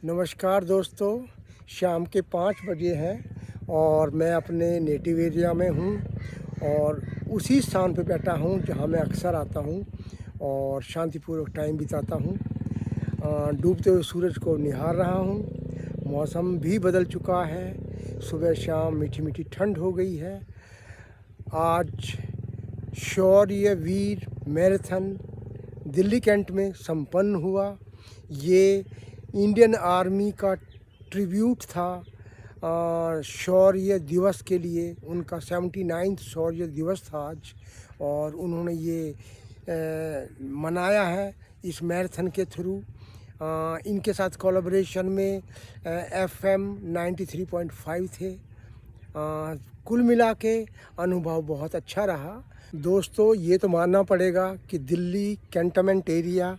नमस्कार दोस्तों, शाम के 5 बजे हैं और मैं अपने नेटिव एरिया में हूँ और उसी स्थान पे बैठा हूँ जहाँ मैं अक्सर आता हूँ और शांतिपूर्वक टाइम बिताता हूँ। डूबते हुए सूरज को निहार रहा हूँ। मौसम भी बदल चुका है, सुबह शाम मीठी मीठी ठंड हो गई है। आज शौर्य वीर मैराथन दिल्ली कैंट में संपन्न हुआ। ये इंडियन आर्मी का ट्रिब्यूट था शौर्य दिवस के लिए। उनका 79वां शौर्य दिवस था आज और उन्होंने ये मनाया है इस मैराथन के थ्रू। इनके साथ कोलैबोरेशन में FM 93.5 थे। कुल मिला के अनुभव बहुत अच्छा रहा। दोस्तों, ये तो मानना पड़ेगा कि दिल्ली कैंटनमेंट एरिया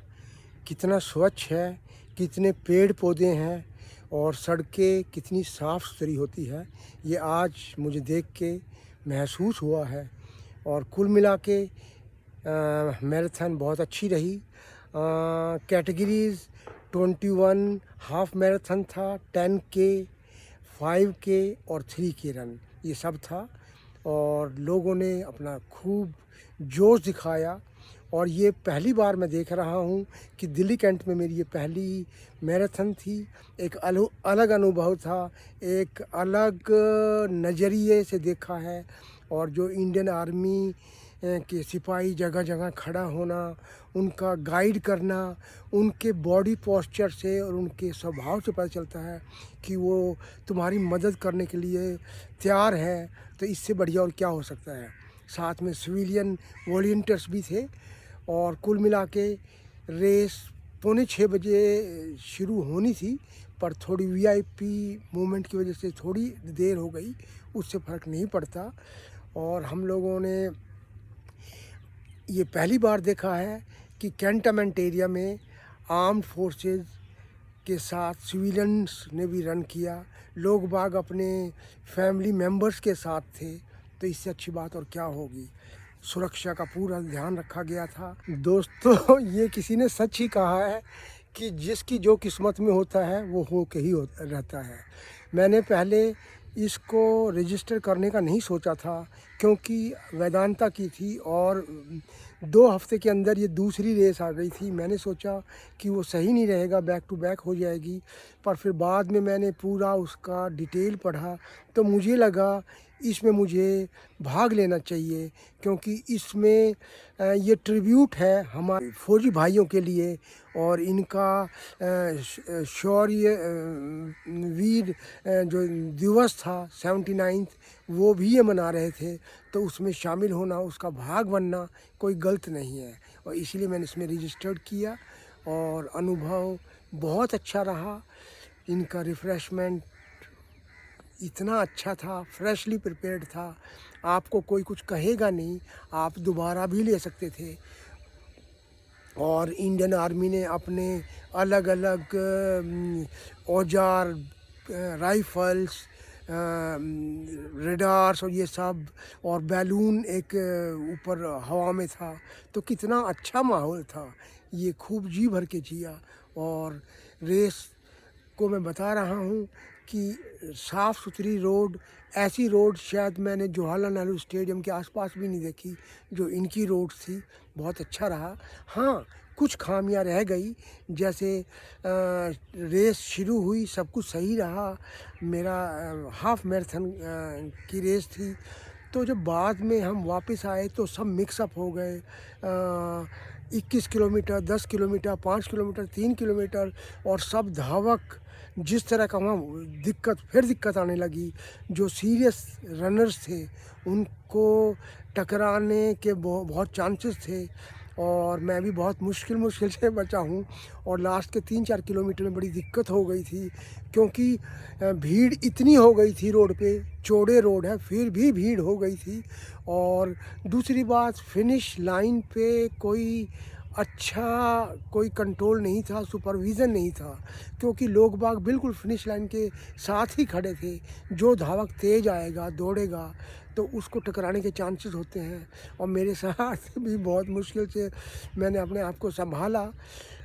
कितना स्वच्छ है, कितने पेड़ पौधे हैं और सड़कें कितनी साफ़ सुथरी होती है, ये आज मुझे देख के महसूस हुआ है। और कुल मिला के मैराथन बहुत अच्छी रही। कैटेगरीज़ 21 हाफ मैराथन था, 10K, 5K और 3K रन, ये सब था और लोगों ने अपना खूब जोश दिखाया। और ये पहली बार मैं देख रहा हूँ कि दिल्ली कैंट में मेरी ये पहली मैराथन थी। एक अलग अनुभव था, एक अलग नज़रिए से देखा है। और जो इंडियन आर्मी के सिपाही जगह जगह खड़ा होना, उनका गाइड करना, उनके बॉडी पोस्चर से और उनके स्वभाव से पता चलता है कि वो तुम्हारी मदद करने के लिए तैयार है। तो इससे बढ़िया और क्या हो सकता है। साथ में सिविलियन वॉलंटियर्स भी थे और कुल मिला के रेस 5:45 बजे शुरू होनी थी, पर थोड़ी VIP मूवमेंट की वजह से थोड़ी देर हो गई, उससे फ़र्क नहीं पड़ता। और हम लोगों ने ये पहली बार देखा है कि कैंटनमेंट एरिया में आर्म्ड फोर्सेस के साथ सिविलियंस ने भी रन किया। लोग बाग अपने फैमिली मेम्बर्स के साथ थे, तो इससे अच्छी बात और क्या होगी। सुरक्षा का पूरा ध्यान रखा गया था। दोस्तों, ये किसी ने सच ही कहा है कि जिसकी जो किस्मत में होता है वो हो के ही रहता है। मैंने पहले इसको रजिस्टर करने का नहीं सोचा था क्योंकि वेदांता की थी और 2 हफ्ते के अंदर ये दूसरी रेस आ गई थी। मैंने सोचा कि वो सही नहीं रहेगा, बैक टू बैक हो जाएगी। पर फिर बाद में मैंने पूरा उसका डिटेल पढ़ा तो मुझे लगा इसमें मुझे भाग लेना चाहिए क्योंकि इसमें ये ट्रिब्यूट है हमारे फौजी भाइयों के लिए और इनका शौर्य वीर जो दिवस था 79 वो भी ये मना रहे थे। तो उसमें शामिल होना, उसका भाग बनना कोई गलत नहीं है और इसीलिए मैंने इसमें रजिस्टर्ड किया और अनुभव बहुत अच्छा रहा। इनका रिफ़्रेशमेंट इतना अच्छा था, फ्रेशली प्रिपेयर्ड था, आपको कोई कुछ कहेगा नहीं, आप दोबारा भी ले सकते थे। और इंडियन आर्मी ने अपने अलग अलग औजार, राइफ़ल्स, रेडार्स और ये सब और बैलून एक ऊपर हवा में था, तो कितना अच्छा माहौल था। ये खूब जी भर के जिया। और रेस को मैं बता रहा हूँ कि साफ़ सुथरी रोड, ऐसी रोड शायद मैंने जवाहरलाल नेहरू स्टेडियम के आसपास भी नहीं देखी जो इनकी रोड थी। बहुत अच्छा रहा। हाँ, कुछ खामियां रह गई, जैसे रेस शुरू हुई सब कुछ सही रहा। मेरा हाफ मैराथन की रेस थी, तो जब बाद में हम वापस आए तो सब मिक्सअप हो गए। 21 किलोमीटर, 10 किलोमीटर, 5 किलोमीटर, 3 किलोमीटर और सब धावक जिस तरह का वहाँ दिक्कत आने लगी। जो सीरियस रनर्स थे उनको टकराने के बहुत चांसेस थे और मैं भी बहुत मुश्किल से बचा हूँ। और लास्ट के 3-4 किलोमीटर में बड़ी दिक्कत हो गई थी क्योंकि भीड़ इतनी हो गई थी रोड पे। चौड़े रोड है फिर भी भीड़ हो गई थी। और दूसरी बात, फिनिश लाइन पे कोई कंट्रोल नहीं था, सुपरविज़न नहीं था क्योंकि लोग बाग बिल्कुल फिनिश लाइन के साथ ही खड़े थे। जो धावक तेज़ आएगा, दौड़ेगा तो उसको टकराने के चांसेस होते हैं और मेरे साथ भी बहुत मुश्किल से मैंने अपने आप को संभाला।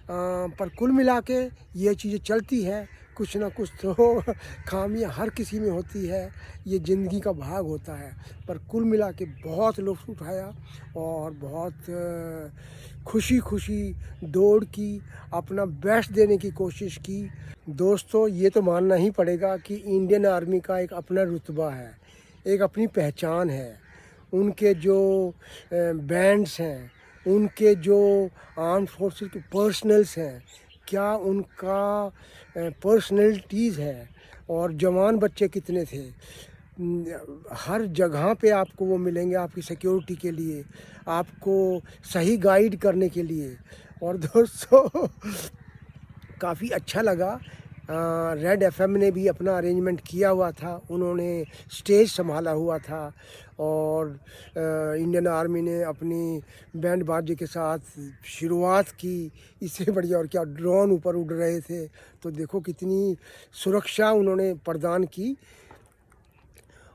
पर कुल मिला के ये चीज़ें चलती है। कुछ ना कुछ तो खामियां हर किसी में होती है, ये ज़िंदगी का भाग होता है। पर कुल मिला के बहुत लुत्फ़ उठाया और बहुत खुशी खुशी दौड़ की, अपना बेस्ट देने की कोशिश की। दोस्तों, ये तो मानना ही पड़ेगा कि इंडियन आर्मी का एक अपना रुतबा है, एक अपनी पहचान है। उनके जो बैंड्स हैं, उनके जो आर्म्ड फोर्सेस के पर्सनल्स हैं, क्या उनका पर्सनैलिटीज़ है और जवान बच्चे कितने थे। हर जगह पे आपको वो मिलेंगे आपकी सिक्योरिटी के लिए, आपको सही गाइड करने के लिए। और दोस्तों काफ़ी अच्छा लगा। रेड एफएम ने भी अपना अरेंजमेंट किया हुआ था, उन्होंने स्टेज संभाला हुआ था और इंडियन आर्मी ने अपनी बैंड बाजे के साथ शुरुआत की। इससे बढ़िया और क्या, ड्रोन ऊपर उड़ रहे थे, तो देखो कितनी सुरक्षा उन्होंने प्रदान की।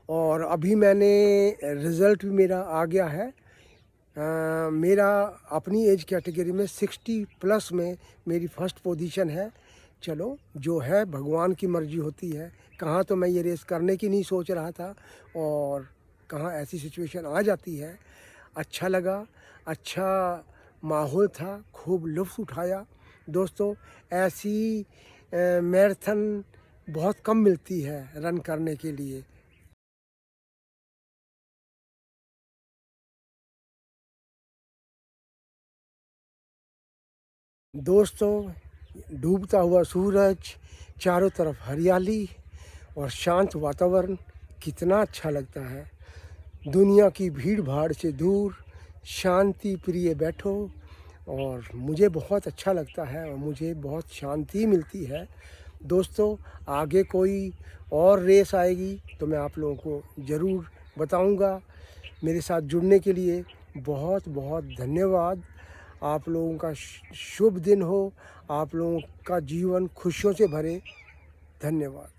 और अभी मैंने रिज़ल्ट भी मेरा आ गया है। मेरा अपनी एज कैटेगरी में 60+ में मेरी फर्स्ट पोजीशन है। चलो, जो है भगवान की मर्ज़ी होती है। कहाँ तो मैं ये रेस करने की नहीं सोच रहा था और कहाँ ऐसी सिचुएशन आ जाती है। अच्छा लगा, अच्छा माहौल था, खूब लुत्फ़ उठाया। दोस्तों, ऐसी मैराथन बहुत कम मिलती है रन करने के लिए। दोस्तों, डूबता हुआ सूरज, चारों तरफ हरियाली और शांत वातावरण कितना अच्छा लगता है। दुनिया की भीड़ भाड़ से दूर शांति प्रिय बैठो और मुझे बहुत अच्छा लगता है और मुझे बहुत शांति मिलती है। दोस्तों, आगे कोई और रेस आएगी तो मैं आप लोगों को ज़रूर बताऊंगा। मेरे साथ जुड़ने के लिए बहुत बहुत धन्यवाद। आप लोगों का शुभ दिन हो, आप लोगों का जीवन खुशियों से भरे। धन्यवाद।